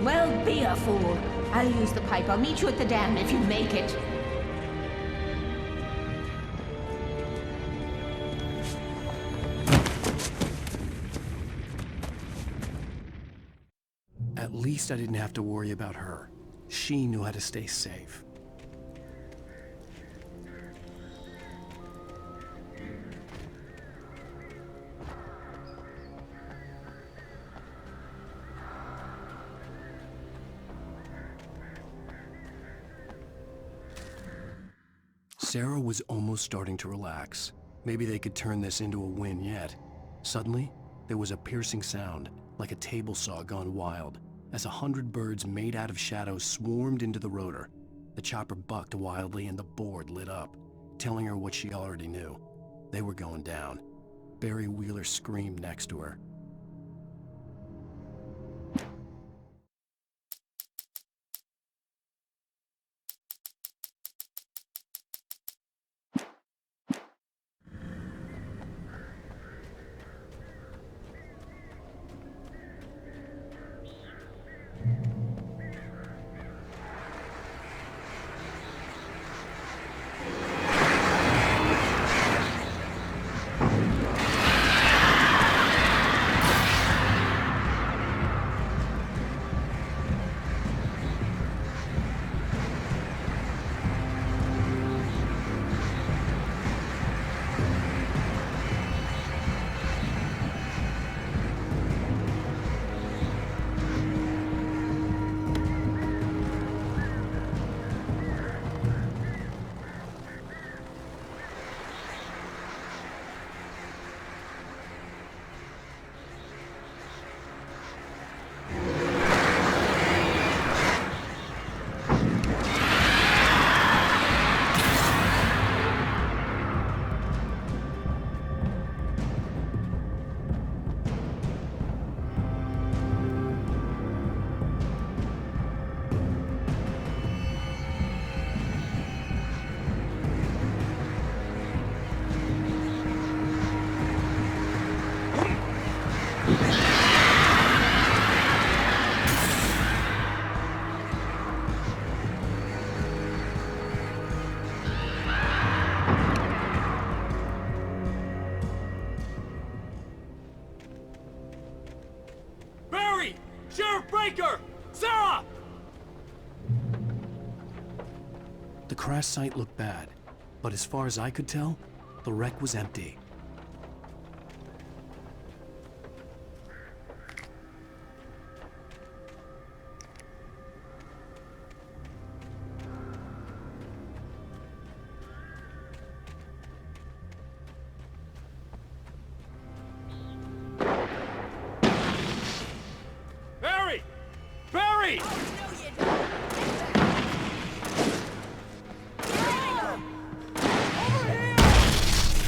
Well, be a fool. I'll use the pipe. I'll meet you at the dam if you make it. least I didn't have to worry about her. She knew how to stay safe. Sarah was almost starting to relax. Maybe they could turn this into a win yet. Suddenly, there was a piercing sound, like a table saw gone wild, as 100 birds made out of shadows swarmed into the rotor. The chopper bucked wildly and the board lit up, telling her what she already knew. They were going down. Barry Wheeler screamed next to her. Sarah! The crash site looked bad, but as far as I could tell, the wreck was empty. Barry! Barry!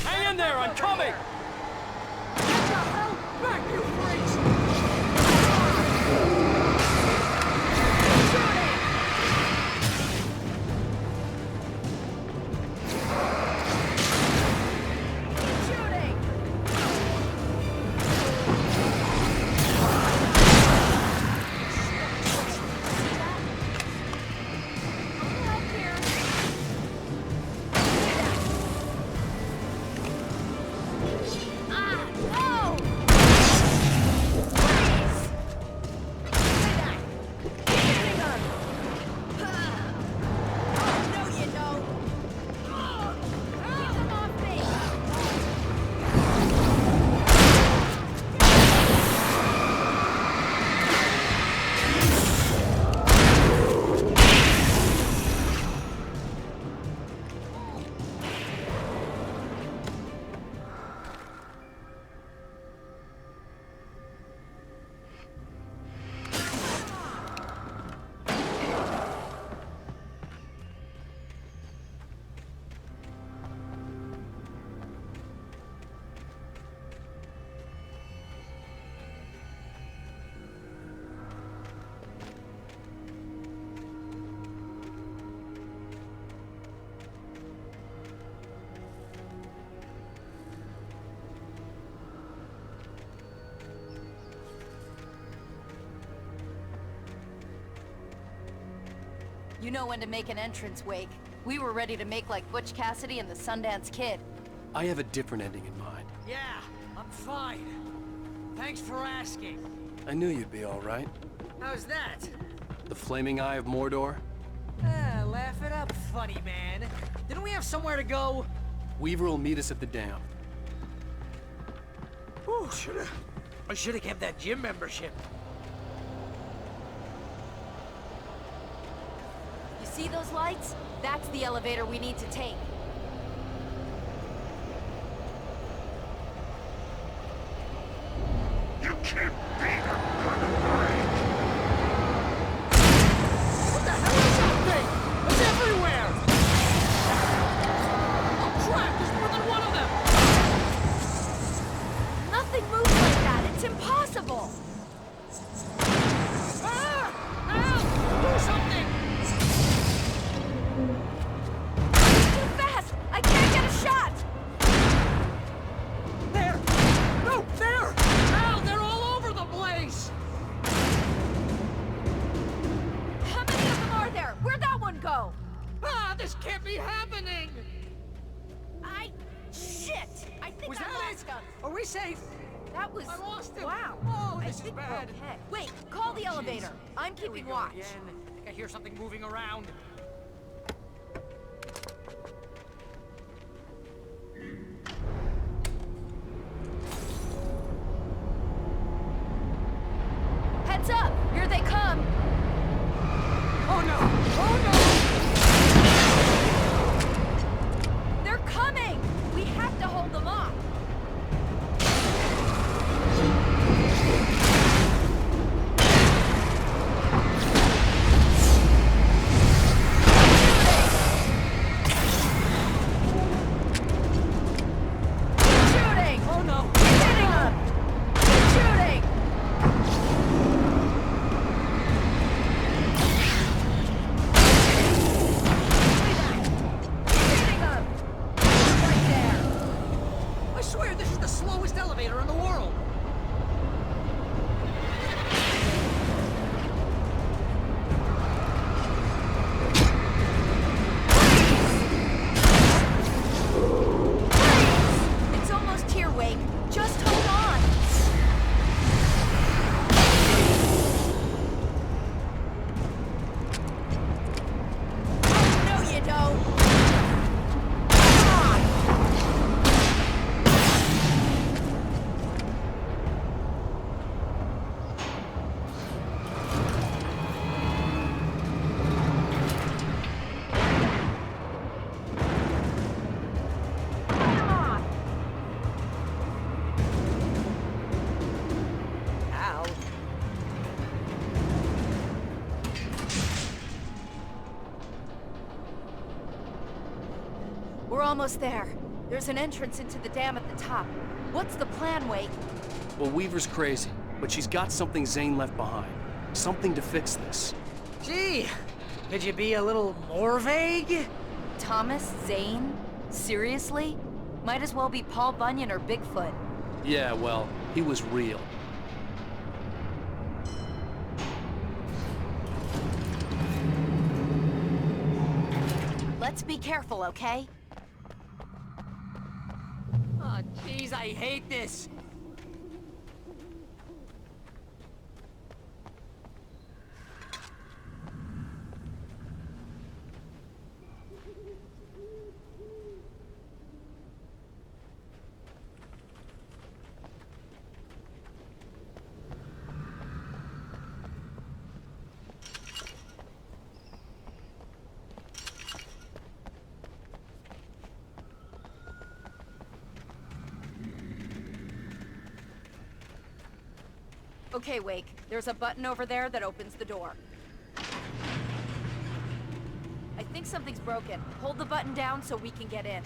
Hang in there, I'm coming! Back, you freaks! You know when to make an entrance, Wake. We were ready to make like Butch Cassidy and the Sundance Kid. I have a different ending in mind. Yeah, I'm fine. Thanks for asking. I knew you'd be all right. How's that? The flaming eye of Mordor? Laugh it up, funny man. Didn't we have somewhere to go? Weaver will meet us at the dam. Ooh, I should have kept that gym membership. You see those lights? That's the elevator we need to take. You can't beat a good fight. What the hell is that thing? It's everywhere! Oh crap, there's more than one of them! Nothing moves like that. It's impossible. Ah! Help! Do something! It's too fast. I can't get a shot. There! No, there! Ow, they're all over the place! How many of them are there? Where'd that one go? Ah, this can't be happening! Shit! I think Was I that lost it? him. Are we safe? That was... I lost him! Wow. Oh, I this is think bad. we're okay. Wait, call the elevator. I'm Here we keeping go watch. again. I think I hear something moving around. Heads up! Here they come! Oh no! Oh no! They're coming! We have to hold them off! Keep shooting! Oh no! Keep hitting them! Keep shooting! Keep hitting them! Right there! I swear this is the slowest elevator in the world! It's almost here, Wake. Just hold on. No, you don't. Come on. Come on. Ow. We're almost there. There's an entrance into the dam at the top. What's the plan, Wake? Well, Weaver's crazy, but she's got something Zane left behind. Something to fix this. Gee, could you be a little more vague? Thomas Zane? Seriously? Might as well be Paul Bunyan or Bigfoot. Yeah, well, he was real. Let's be careful, okay? Oh, jeez, I hate this. Okay, Wake. There's a button over there that opens the door. I think something's broken. Hold the button down so we can get in.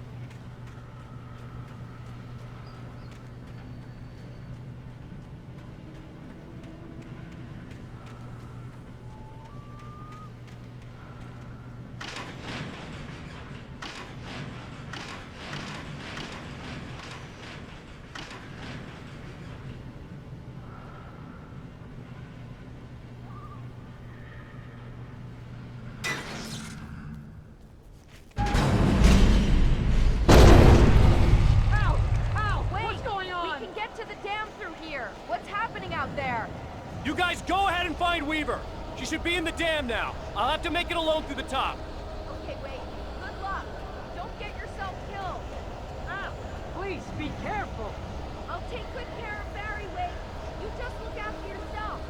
She should be in the dam now. I'll have to make it alone through the top. Okay, wait. Good luck. Don't get yourself killed. Ow! Please, be careful! I'll take good care of Barry, Wade. You just look after yourself.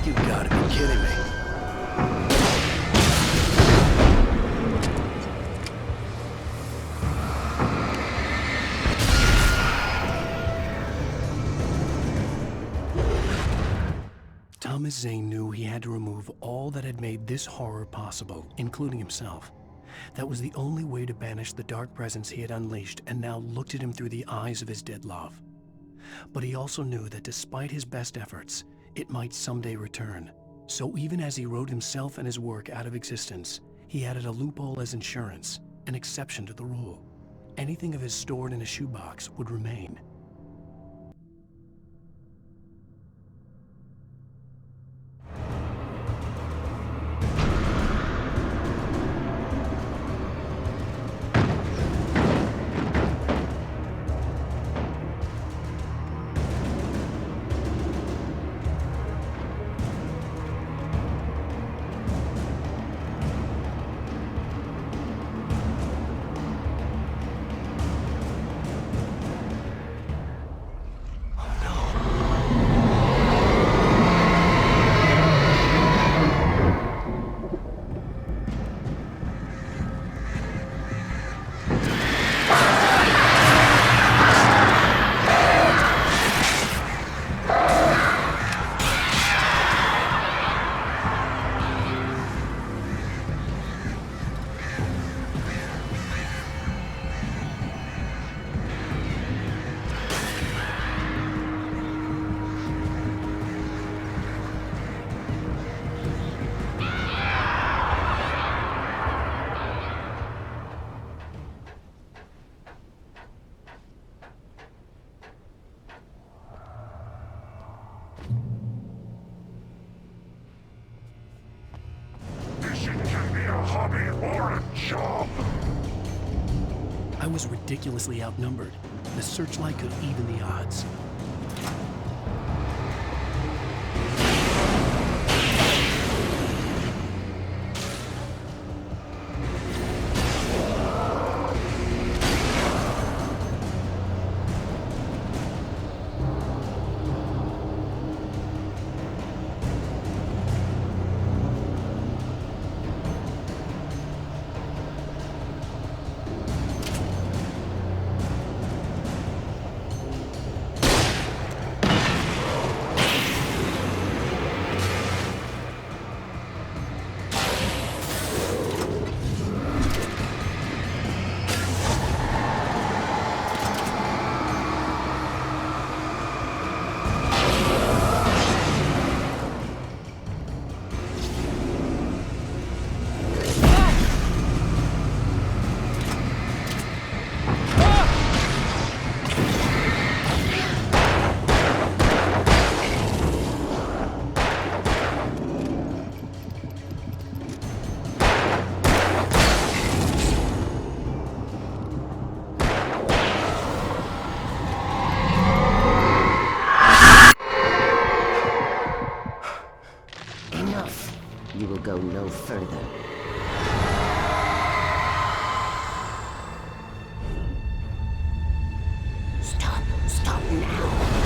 You gotta be kidding me. Thomas Zane knew he had to remove all that had made this horror possible, including himself. That was the only way to banish the dark presence he had unleashed and now looked at him through the eyes of his dead love. But he also knew that despite his best efforts, it might someday return. So even as he wrote himself and his work out of existence, he added a loophole as insurance, an exception to the rule. Anything of his stored in a shoebox would remain. I was ridiculously outnumbered. The searchlight could even the odds. Go no further. Stop now.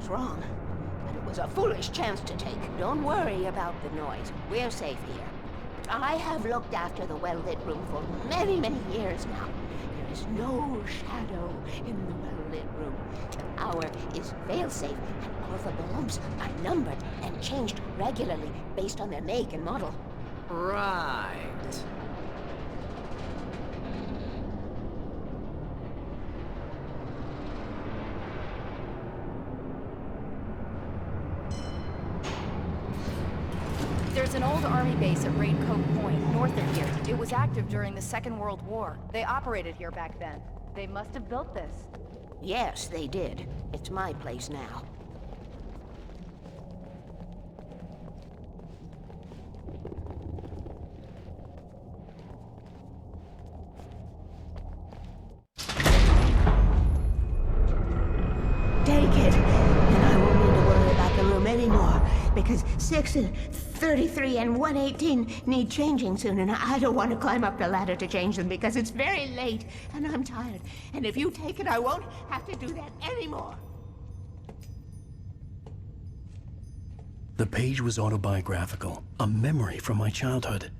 was wrong. But it was a foolish chance to take. Don't worry about the noise. We're safe here. I have looked after the well-lit room for many, many years now. There is no shadow in the well-lit room. The hour is fail-safe, and all of the bulbs are numbered and changed regularly based on their make and model. Right. There's an old army base at Raincoat Point, north of here. It was active during the Second World War. They operated here back then. They must have built this. Yes, they did. It's my place now. Take it, and I won't need to worry about the room anymore, because 6 and 33 and 118 need changing soon, and I don't want to climb up the ladder to change them because it's very late, and I'm tired. And if you take it, I won't have to do that anymore. The page was autobiographical, a memory from my childhood.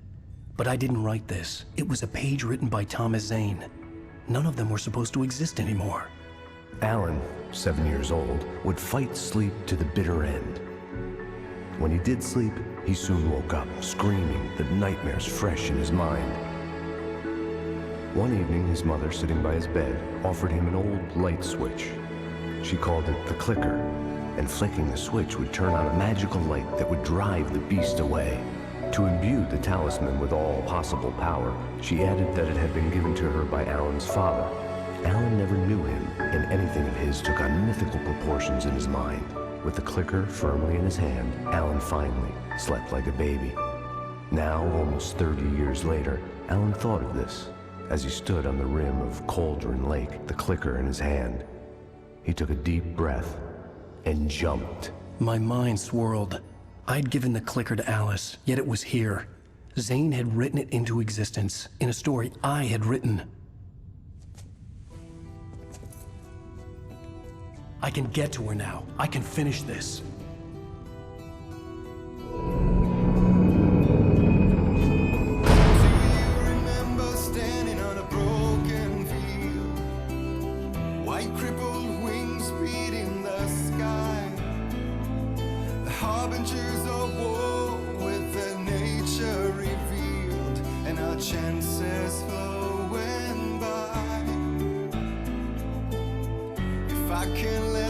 But I didn't write this. It was a page written by Thomas Zane. None of them were supposed to exist anymore. Alan, 7 years old, would fight sleep to the bitter end. When he did sleep, he soon woke up, screaming, the nightmares fresh in his mind. One evening, his mother, sitting by his bed, offered him an old light switch. She called it the clicker, and flicking the switch would turn on a magical light that would drive the beast away. To imbue the talisman with all possible power, she added that it had been given to her by Alan's father. Alan never knew him, and anything of his took on mythical proportions in his mind. With the clicker firmly in his hand, Alan finally slept like a baby. Now, almost 30 years later, Alan thought of this as he stood on the rim of Cauldron Lake, the clicker in his hand. He took a deep breath and jumped. My mind swirled. I'd given the clicker to Alice, yet it was here. Zane had written it into existence, in a story I had written. I can get to her now. I can finish this. Remember standing on a broken field, white crippled wings beating the sky, the harbingers of war with their nature revealed, and our chances flowing by. If I can let